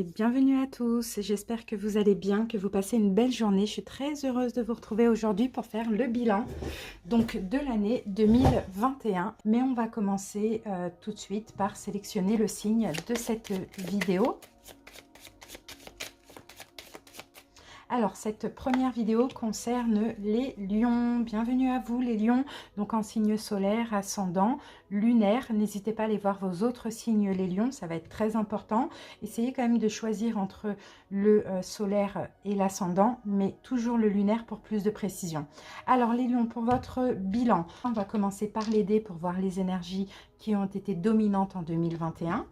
et bienvenue à tous. J'espère que vous allez bien, que vous passez une belle journée. Je suis très heureuse de vous retrouver aujourd'hui pour faire le bilan donc de l'année 2021. Mais on va commencer tout de suite par sélectionner le signe de cette vidéo. Alors, cette première vidéo concerne les lions. Bienvenue à vous les lions, donc en signe solaire, ascendant, lunaire. N'hésitez pas à aller voir vos autres signes les lions, ça va être très important. Essayez quand même de choisir entre le solaire et l'ascendant, mais toujours le lunaire pour plus de précision. Alors les lions, pour votre bilan, on va commencer par les dés pour voir les énergies qui ont été dominantes en 2021.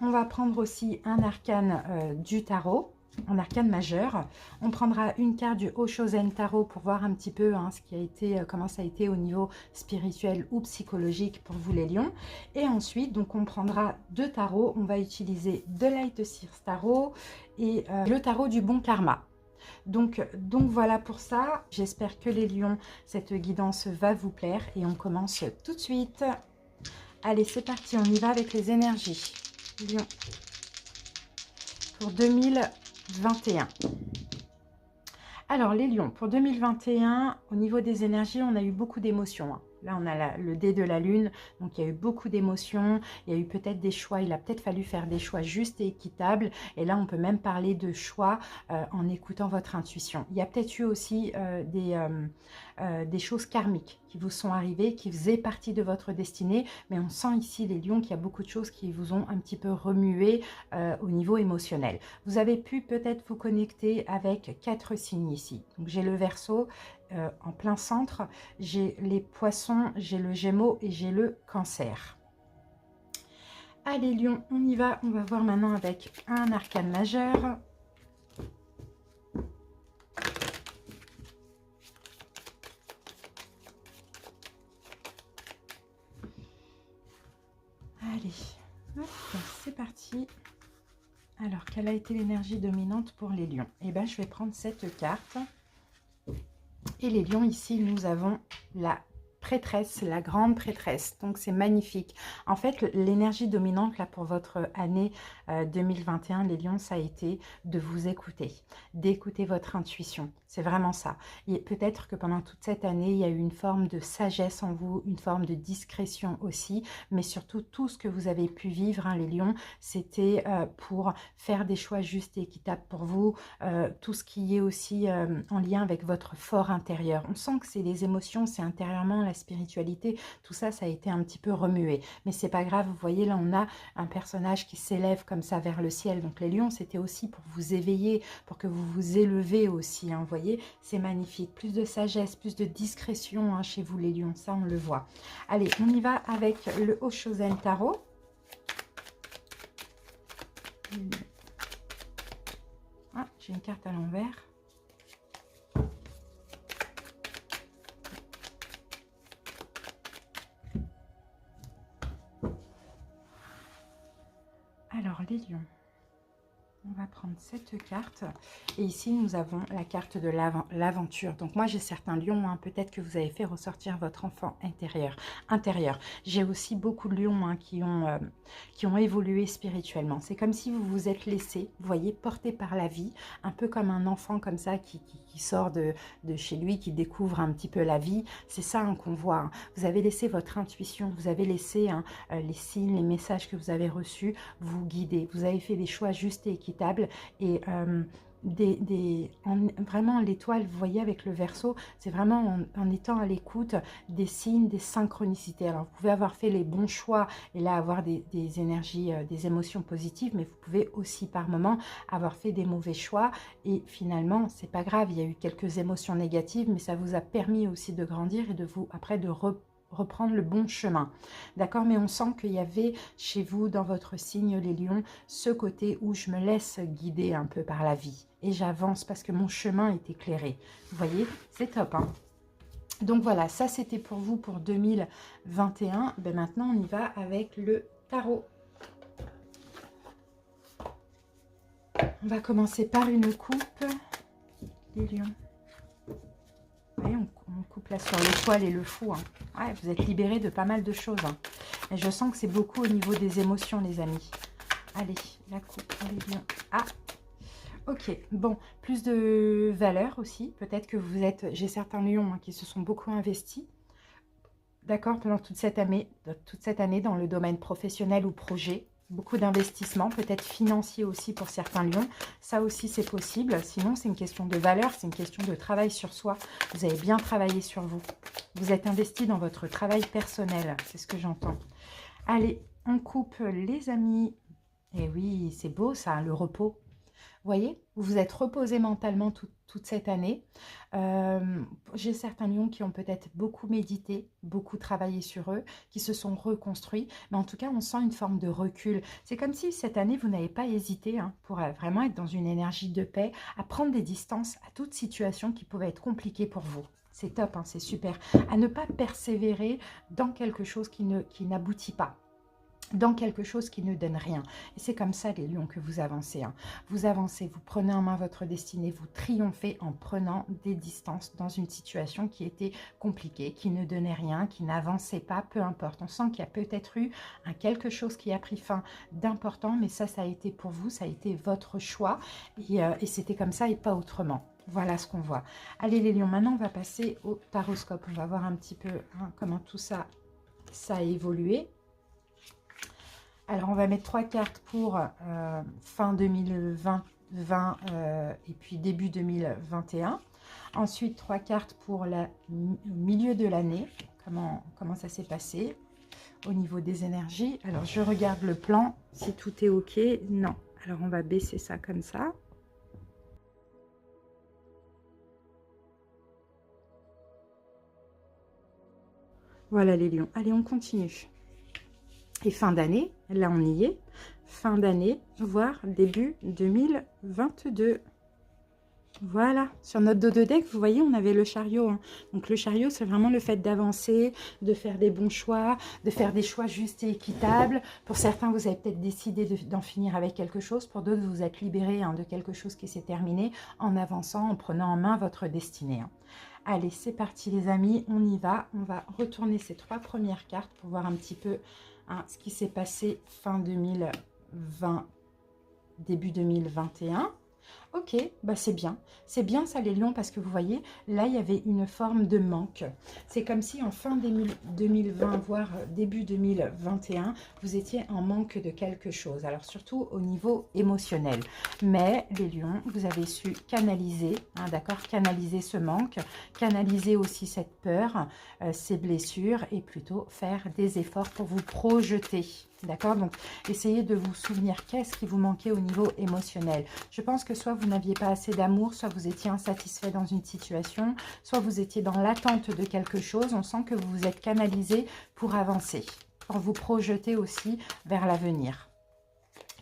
On va prendre aussi un arcane du tarot, en arcane majeur. On prendra une carte du Oshozen Tarot pour voir un petit peu ce qui a été, comment ça a été au niveau spirituel ou psychologique pour vous les lions. Et ensuite, donc on prendra deux tarots. On va utiliser The Light Seers Tarot et le tarot du bon karma. Donc voilà pour ça. J'espère que les lions, cette guidance va vous plaire et on commence tout de suite. Allez, c'est parti, on y va avec les énergies. Lions pour 2021. Alors les lions, pour 2021, au niveau des énergies, on a eu beaucoup d'émotions. Là, on a le dé de la lune, donc il y a eu beaucoup d'émotions, il y a eu peut-être des choix, il a peut-être fallu faire des choix justes et équitables. Et là, on peut même parler de choix en écoutant votre intuition. Il y a peut-être eu aussi des choses karmiques qui vous sont arrivées, qui faisaient partie de votre destinée. Mais on sent ici, les lions, qu'il y a beaucoup de choses qui vous ont un petit peu remué au niveau émotionnel. Vous avez pu peut-être vous connecter avec 4 signes ici. Donc j'ai le Verseau, en plein centre, j'ai les poissons, j'ai le Gémeaux et j'ai le Cancer. Allez Lion, on y va. On va voir maintenant avec un arcane majeur. Allez, c'est parti. Alors, quelle a été l'énergie dominante pour les lions? Eh bien, je vais prendre cette carte. Et les lions, ici, nous avons la prêtresse, la grande prêtresse. Donc, c'est magnifique. En fait, l'énergie dominante, là, pour votre année 2021, les lions, ça a été de vous écouter, d'écouter votre intuition. C'est vraiment ça. Et peut-être que pendant toute cette année, il y a eu une forme de sagesse en vous, une forme de discrétion aussi, mais surtout, tout ce que vous avez pu vivre, les lions, c'était pour faire des choix justes et équitables pour vous, tout ce qui est aussi en lien avec votre fort intérieur. On sent que c'est les émotions, c'est intérieurement, la spiritualité, tout ça, ça a été un petit peu remué. Mais c'est pas grave, vous voyez, là, on a un personnage qui s'élève comme ça vers le ciel. Donc les lions, c'était aussi pour vous éveiller, pour que vous vous élevez aussi, vous voyez, c'est magnifique. Plus de sagesse, plus de discrétion chez vous les lions, ça on le voit. Allez, on y va avec le Oshozen Tarot. Ah, j'ai une carte à l'envers. Alors les lions, on va prendre cette carte et ici nous avons la carte de l'aventure. Donc moi j'ai certains lions, peut-être que vous avez fait ressortir votre enfant intérieur. J'ai aussi beaucoup de lions qui ont évolué spirituellement. C'est comme si vous vous êtes laissé, vous voyez, porté par la vie, un peu comme un enfant comme ça qui sort de chez lui, qui découvre un petit peu la vie. C'est ça qu'on voit. Vous avez laissé votre intuition, vous avez laissé les signes, les messages que vous avez reçus vous guider. Vous avez fait des choix justes et équitables et vraiment l'étoile, vous voyez avec le Verseau, c'est vraiment en étant à l'écoute des signes, des synchronicités. Alors vous pouvez avoir fait les bons choix et là avoir des énergies, des émotions positives, mais vous pouvez aussi par moment avoir fait des mauvais choix et finalement c'est pas grave, il y a eu quelques émotions négatives, mais ça vous a permis aussi de grandir et de vous après de reprendre le bon chemin, d'accord? Mais on sent qu'il y avait chez vous, dans votre signe les lions, ce côté où je me laisse guider un peu par la vie et j'avance parce que mon chemin est éclairé. Vous voyez, c'est top, Donc voilà, ça c'était pour vous pour 2021. Ben maintenant on y va avec le tarot. On va commencer par une coupe, les lions. Voyez, on coupe là sur l'étoile et le fou. Ouais, vous êtes libérés de pas mal de choses. Et je sens que c'est beaucoup au niveau des émotions, les amis. Allez, la coupe pour les lions. Ah, ok, bon, plus de valeur aussi. Peut-être que vous êtes, j'ai certains lions qui se sont beaucoup investis, d'accord, pendant toute cette année dans le domaine professionnel ou projet. Beaucoup d'investissements, peut-être financiers aussi pour certains lions. Ça aussi, c'est possible. Sinon, c'est une question de valeur, c'est une question de travail sur soi. Vous avez bien travaillé sur vous. Vous êtes investi dans votre travail personnel, c'est ce que j'entends. Allez, on coupe les amis. Et oui, c'est beau ça, le repos. Vous voyez, vous vous êtes reposé mentalement toute cette année. J'ai certains lions qui ont peut-être beaucoup médité, beaucoup travaillé sur eux, qui se sont reconstruits. Mais en tout cas, on sent une forme de recul. C'est comme si cette année, vous n'avez pas hésité pour vraiment être dans une énergie de paix, à prendre des distances à toute situation qui pouvait être compliquée pour vous. C'est top, c'est super. À ne pas persévérer dans quelque chose qui n'aboutit pas, dans quelque chose qui ne donne rien. Et c'est comme ça, les lions, que vous avancez. Vous avancez, vous prenez en main votre destinée, vous triomphez en prenant des distances dans une situation qui était compliquée, qui ne donnait rien, qui n'avançait pas, peu importe. On sent qu'il y a peut-être eu quelque chose qui a pris fin d'important, mais ça a été pour vous, ça a été votre choix, et c'était comme ça et pas autrement. Voilà ce qu'on voit. Allez les lions, maintenant on va passer au taroscope. On va voir un petit peu comment tout ça a évolué. Alors, on va mettre 3 cartes pour fin 2020 et puis début 2021. Ensuite, 3 cartes pour le milieu de l'année. Comment ça s'est passé au niveau des énergies. Alors, je regarde le plan. Si tout est OK, non. Alors, on va baisser ça comme ça. Voilà les lions. Allez, on continue. Et fin d'année, là on y est, fin d'année, voire début 2022. Voilà, sur notre dos de deck, vous voyez, on avait le chariot. Donc le chariot, c'est vraiment le fait d'avancer, de faire des bons choix, de faire des choix justes et équitables. Pour certains, vous avez peut-être décidé d'en finir avec quelque chose. Pour d'autres, vous vous êtes libéré de quelque chose qui s'est terminé en avançant, en prenant en main votre destinée. Allez, c'est parti les amis, on y va. On va retourner ces 3 premières cartes pour voir un petit peu ce qui s'est passé fin 2020, début 2021. Ok, bah c'est bien ça les lions, parce que vous voyez, là il y avait une forme de manque. C'est comme si en fin 2020, voire début 2021, vous étiez en manque de quelque chose. Alors surtout au niveau émotionnel. Mais les lions, vous avez su canaliser, d'accord, canaliser ce manque, canaliser aussi cette peur, ces blessures, et plutôt faire des efforts pour vous projeter. D'accord, donc essayez de vous souvenir qu'est-ce qui vous manquait au niveau émotionnel. Je pense que soit vous n'aviez pas assez d'amour, soit vous étiez insatisfait dans une situation, soit vous étiez dans l'attente de quelque chose. On sent que vous vous êtes canalisé pour avancer, pour vous projeter aussi vers l'avenir.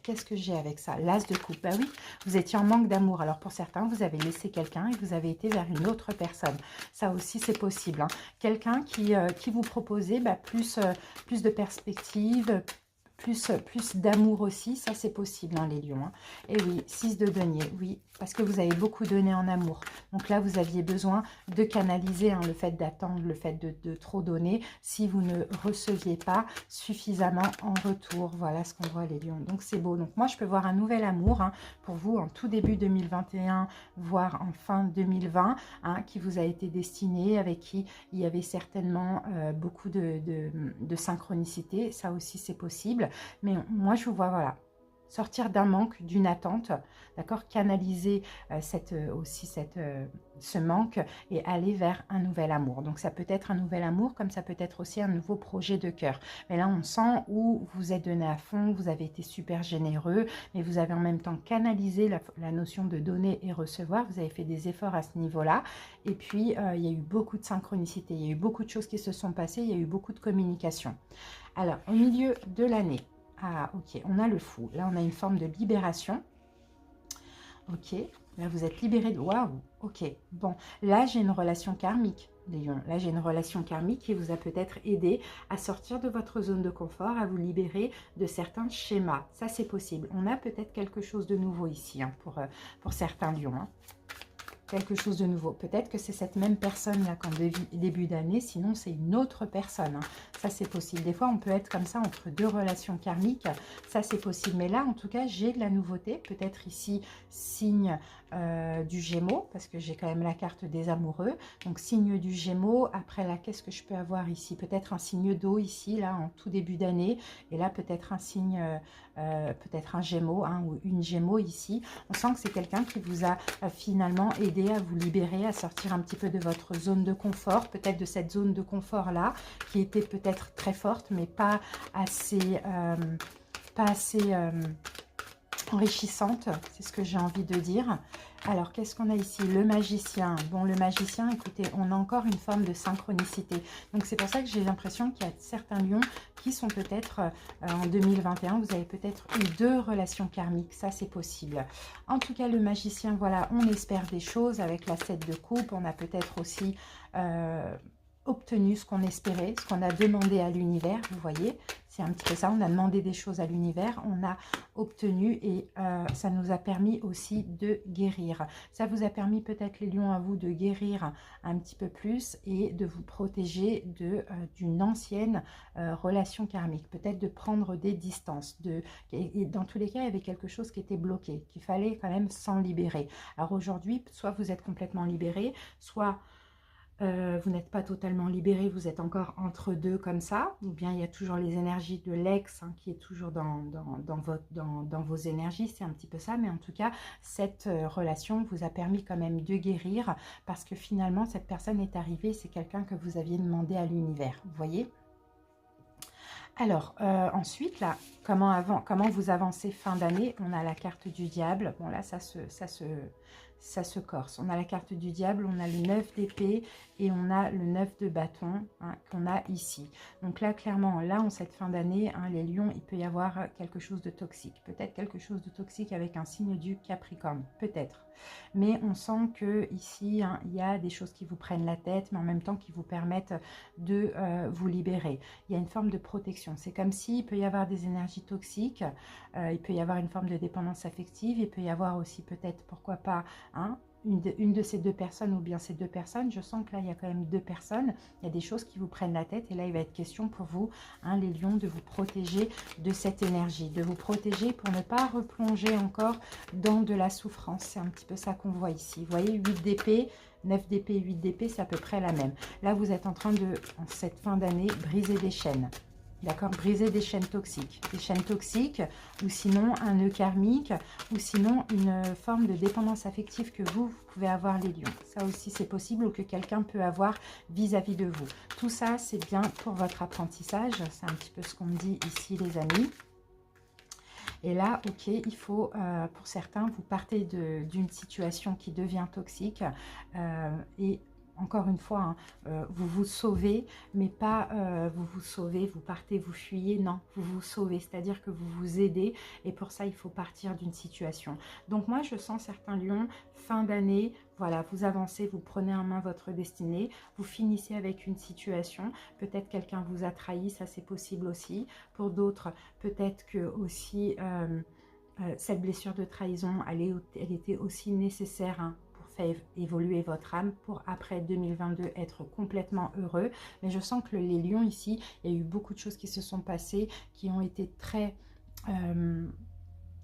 Qu'est-ce que j'ai avec ça? L'as de coupe. Bah oui, vous étiez en manque d'amour. Alors pour certains, vous avez laissé quelqu'un et vous avez été vers une autre personne. Ça aussi, c'est possible. Quelqu'un qui vous proposait plus de perspectives, plus d'amour aussi, ça c'est possible les lions. Et oui, 6 de denier, oui, parce que vous avez beaucoup donné en amour. Donc là, vous aviez besoin de canaliser le fait d'attendre, le fait de trop donner, si vous ne receviez pas suffisamment en retour. Voilà ce qu'on voit les lions. Donc c'est beau. Donc moi, je peux voir un nouvel amour pour vous en tout début 2021, voire en fin 2020, qui vous a été destiné, avec qui il y avait certainement beaucoup de synchronicité. Ça aussi, c'est possible. Mais moi, je vous vois, voilà, sortir d'un manque, d'une attente, d'accord, canaliser ce manque et aller vers un nouvel amour. Donc, ça peut être un nouvel amour, comme ça peut être aussi un nouveau projet de cœur. Mais là, on sent où vous êtes donné à fond, vous avez été super généreux, mais vous avez en même temps canalisé la notion de donner et recevoir. Vous avez fait des efforts à ce niveau-là. Et puis, il y a eu beaucoup de synchronicité, il y a eu beaucoup de choses qui se sont passées, il y a eu beaucoup de communication. Alors, au milieu de l'année, ok, on a le fou. Là, on a une forme de libération. Ok, là, vous êtes libéré de... Waouh, ok, bon. Là, j'ai une relation karmique, les lions. Là, j'ai une relation karmique qui vous a peut-être aidé à sortir de votre zone de confort, à vous libérer de certains schémas. Ça, c'est possible. On a peut-être quelque chose de nouveau ici pour certains lions. quelque chose de nouveau. Peut-être que c'est cette même personne-là qu'en début d'année, sinon c'est une autre personne. Hein. Ça, c'est possible. Des fois, on peut être comme ça entre deux relations karmiques. Ça, c'est possible. Mais là, en tout cas, j'ai de la nouveauté. Peut-être ici, signe du Gémeaux, parce que j'ai quand même la carte des amoureux. Donc, signe du Gémeaux. Après, là, qu'est-ce que je peux avoir ici? Peut-être un signe d'eau ici, là, en tout début d'année. Et là, peut-être un signe, peut-être un Gémeaux, hein, ou une Gémeaux ici. On sent que c'est quelqu'un qui vous a finalement aidé à vous libérer, à sortir un petit peu de votre zone de confort, peut-être de cette zone de confort-là, qui était peut-être très forte, mais pas assez enrichissante, c'est ce que j'ai envie de dire. Alors, qu'est-ce qu'on a ici? Le magicien. Bon, le magicien, écoutez, on a encore une forme de synchronicité. Donc, c'est pour ça que j'ai l'impression qu'il y a certains lions qui sont peut-être, en 2021, vous avez peut-être eu 2 relations karmiques. Ça, c'est possible. En tout cas, le magicien, voilà, on espère des choses avec la 7 de coupe. On a peut-être aussi obtenu ce qu'on espérait, ce qu'on a demandé à l'univers, vous voyez. C'est un petit peu ça, on a demandé des choses à l'univers, on a obtenu et ça nous a permis aussi de guérir. Ça vous a permis peut-être les lions à vous de guérir un petit peu plus et de vous protéger d'une ancienne relation karmique. Peut-être de prendre des distances. Et dans tous les cas, il y avait quelque chose qui était bloqué, qu'il fallait quand même s'en libérer. Alors aujourd'hui, soit vous êtes complètement libéré, soit vous n'êtes pas totalement libéré, vous êtes encore entre deux comme ça, ou bien il y a toujours les énergies de l'ex hein, qui est toujours dans vos énergies, c'est un petit peu ça, mais en tout cas, cette relation vous a permis quand même de guérir, parce que finalement, cette personne est arrivée, c'est quelqu'un que vous aviez demandé à l'univers, vous voyez. Alors, ensuite, là, comment vous avancez fin d'année? On a la carte du diable, bon là, ça se corse. On a la carte du diable, on a le 9 d'épée et on a le 9 de bâton hein, qu'on a ici. Donc là, clairement, là, en cette fin d'année, hein, les lions, il peut y avoir quelque chose de toxique. Peut-être quelque chose de toxique avec un signe du Capricorne, peut-être. Mais on sent que ici, hein, il y a des choses qui vous prennent la tête, mais en même temps qui vous permettent de vous libérer. Il y a une forme de protection. C'est comme s'il peut y avoir des énergies toxiques, il peut y avoir une forme de dépendance affective, il peut y avoir aussi peut-être, pourquoi pas, hein, une de ces 2 personnes ou bien ces 2 personnes. Je sens que là, il y a quand même 2 personnes. Il y a des choses qui vous prennent la tête et là, il va être question pour vous, hein, les lions, de vous protéger de cette énergie, de vous protéger pour ne pas replonger encore dans de la souffrance. C'est un petit peu ça qu'on voit ici. Vous voyez, 8 d'épée, 9 d'épée, 8 d'épée, c'est à peu près la même. Là, vous êtes en train de, en cette fin d'année, briser des chaînes. D'accord, briser des chaînes toxiques, ou sinon un nœud karmique, ou sinon une forme de dépendance affective que vous pouvez avoir les lions. Ça aussi c'est possible, ou que quelqu'un peut avoir vis-à-vis de vous. Tout ça c'est bien pour votre apprentissage, c'est un petit peu ce qu'on me dit ici les amis. Et là, ok, il faut, pour certains, vous partez d'une situation qui devient toxique et encore une fois, hein, vous vous sauvez, mais pas vous vous sauvez, vous partez, vous fuyez, non, vous vous sauvez, c'est-à-dire que vous vous aidez et pour ça, il faut partir d'une situation. Donc moi, je sens certains lions, fin d'année, voilà, vous avancez, vous prenez en main votre destinée, vous finissez avec une situation, peut-être quelqu'un vous a trahi, ça c'est possible aussi. Pour d'autres, peut-être que aussi cette blessure de trahison, elle était aussi nécessaire, hein, évoluer votre âme pour après 2022 être complètement heureux. Mais je sens que les lions ici, il y a eu beaucoup de choses qui se sont passées, qui ont été très...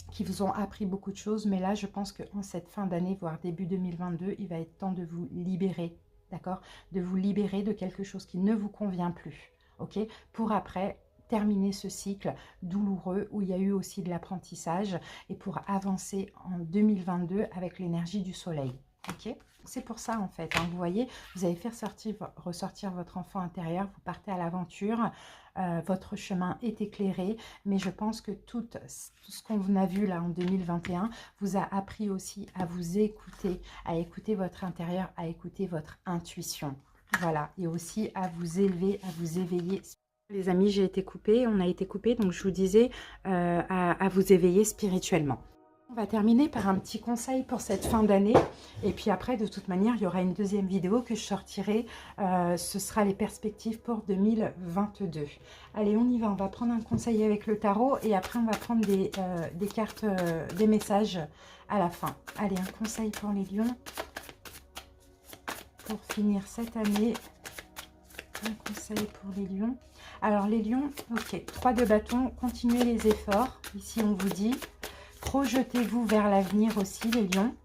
qui vous ont appris beaucoup de choses. Mais là, je pense qu'en cette fin d'année, voire début 2022, il va être temps de vous libérer, d'accord? De vous libérer de quelque chose qui ne vous convient plus, ok? Pour après terminer ce cycle douloureux où il y a eu aussi de l'apprentissage et pour avancer en 2022 avec l'énergie du soleil. Ok, c'est pour ça en fait, hein, vous voyez, vous allez faire ressortir votre enfant intérieur, vous partez à l'aventure, votre chemin est éclairé, mais je pense que tout ce qu'on a vu là en 2021 vous a appris aussi à vous écouter, à écouter votre intérieur, à écouter votre intuition, voilà, et aussi à vous élever, à vous éveiller. Les amis, j'ai été coupée, on a été coupé, donc je vous disais à vous éveiller spirituellement. On va terminer par un petit conseil pour cette fin d'année. Et puis après, de toute manière, il y aura une deuxième vidéo que je sortirai. Ce sera les perspectives pour 2022. Allez, on y va. On va prendre un conseil avec le tarot. Et après, on va prendre des cartes, des messages à la fin. Allez, un conseil pour les lions. pour finir cette année, un conseil pour les lions. Alors les lions, ok, 3 de bâton, continuez les efforts. Ici on vous dit, projetez-vous vers l'avenir aussi les lions.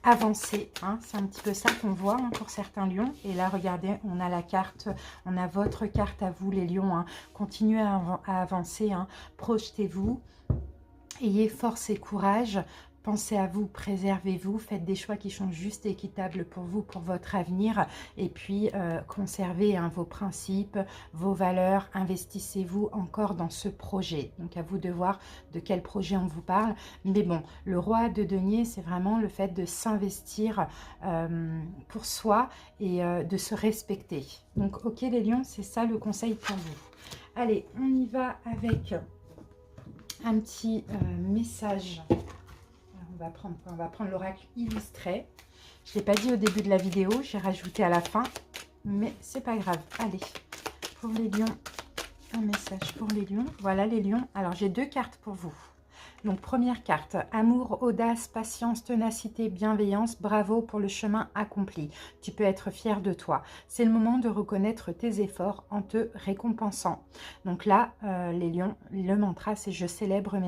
Avancez, hein, c'est un petit peu ça qu'on voit hein, pour certains lions. Et là, regardez, on a la carte, on a votre carte à vous les lions. Hein. Continuez à avancer, hein, projetez-vous, ayez force et courage. Pensez à vous, préservez-vous, faites des choix qui sont justes et équitables pour vous, pour votre avenir. Et puis, conservez hein, vos principes, vos valeurs, investissez-vous encore dans ce projet. Donc, à vous de voir de quel projet on vous parle. Mais bon, le roi de denier, c'est vraiment le fait de s'investir pour soi et de se respecter. Donc, ok les lions, c'est ça le conseil pour vous. Allez, on y va avec un petit message. On va prendre l'oracle illustré. Je ne l'ai pas dit au début de la vidéo, j'ai rajouté à la fin, mais c'est pas grave. Allez, pour les lions, un message pour les lions. Voilà les lions. Alors, j'ai 2 cartes pour vous. Donc, première carte, amour, audace, patience, ténacité, bienveillance, bravo pour le chemin accompli. Tu peux être fier de toi. C'est le moment de reconnaître tes efforts en te récompensant. Donc là, les lions, le mantra, c'est je célèbre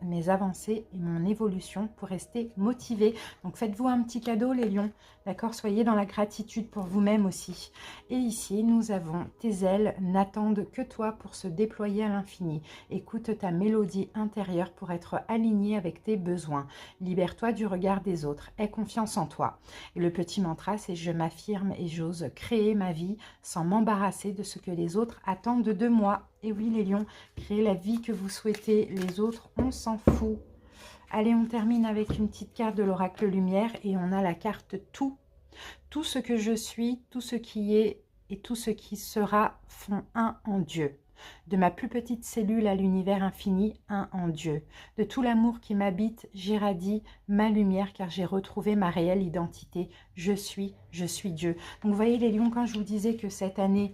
mes avancées et mon évolution pour rester motivé. Donc, faites-vous un petit cadeau, les lions. D'accord? Soyez dans la gratitude pour vous-même aussi. Et ici, nous avons tes ailes n'attendent que toi pour se déployer à l'infini. Écoute ta mélodie intérieure pour être aligné avec tes besoins. Libère-toi du regard des autres. Aie confiance en toi. Et le petit mantra, c'est je m'affirme et j'ose créer ma vie sans m'embarrasser de ce que les autres attendent de moi. Et oui, les lions, créez la vie que vous souhaitez. Les autres, on s'en fout. Allez, on termine avec une petite carte de l'oracle lumière et on a la carte tout. Tout ce que je suis, tout ce qui est et tout ce qui sera font un en Dieu. De ma plus petite cellule à l'univers infini, un en Dieu. De tout l'amour qui m'habite, j'irradie ma lumière car j'ai retrouvé ma réelle identité. Je suis Dieu. Donc vous voyez les lions, quand je vous disais que cette année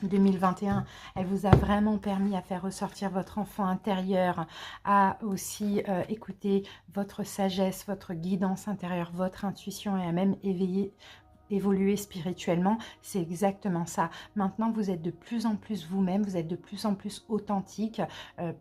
2021, elle vous a vraiment permis à faire ressortir votre enfant intérieur, à aussi écouter votre sagesse, votre guidance intérieure, votre intuition et à même évoluer spirituellement, c'est exactement ça. Maintenant, vous êtes de plus en plus vous-même, vous êtes de plus en plus authentique,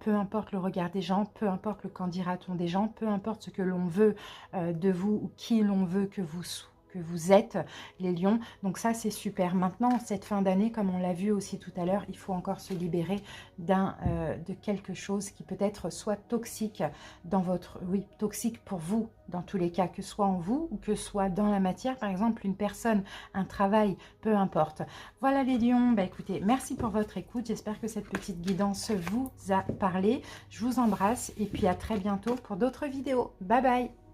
peu importe le regard des gens, peu importe le qu'en dira-t-on des gens, peu importe ce que l'on veut de vous ou qui l'on veut que vous êtes, les lions. Donc ça, c'est super. Maintenant, cette fin d'année, comme on l'a vu aussi tout à l'heure, il faut encore se libérer de quelque chose qui peut-être soit toxique dans votre... Oui, toxique pour vous, dans tous les cas, que ce soit en vous ou que ce soit dans la matière, par exemple, une personne, un travail, peu importe. Voilà les lions. Bah, écoutez, merci pour votre écoute. J'espère que cette petite guidance vous a parlé. Je vous embrasse et puis à très bientôt pour d'autres vidéos. Bye bye.